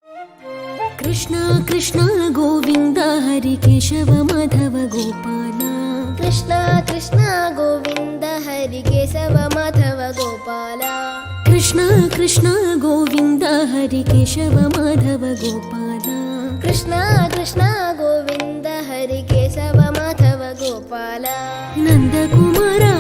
Krishna Krishna Govind Hari Keshav Madhav Gopal Krishna Krishna Govind Hari Keshav Madhav Gopal Krishna Krishna Govind Hari Keshav Madhav Gopal Krishna Krishna Govind Hari Keshav Madhav Gopal Nandkumar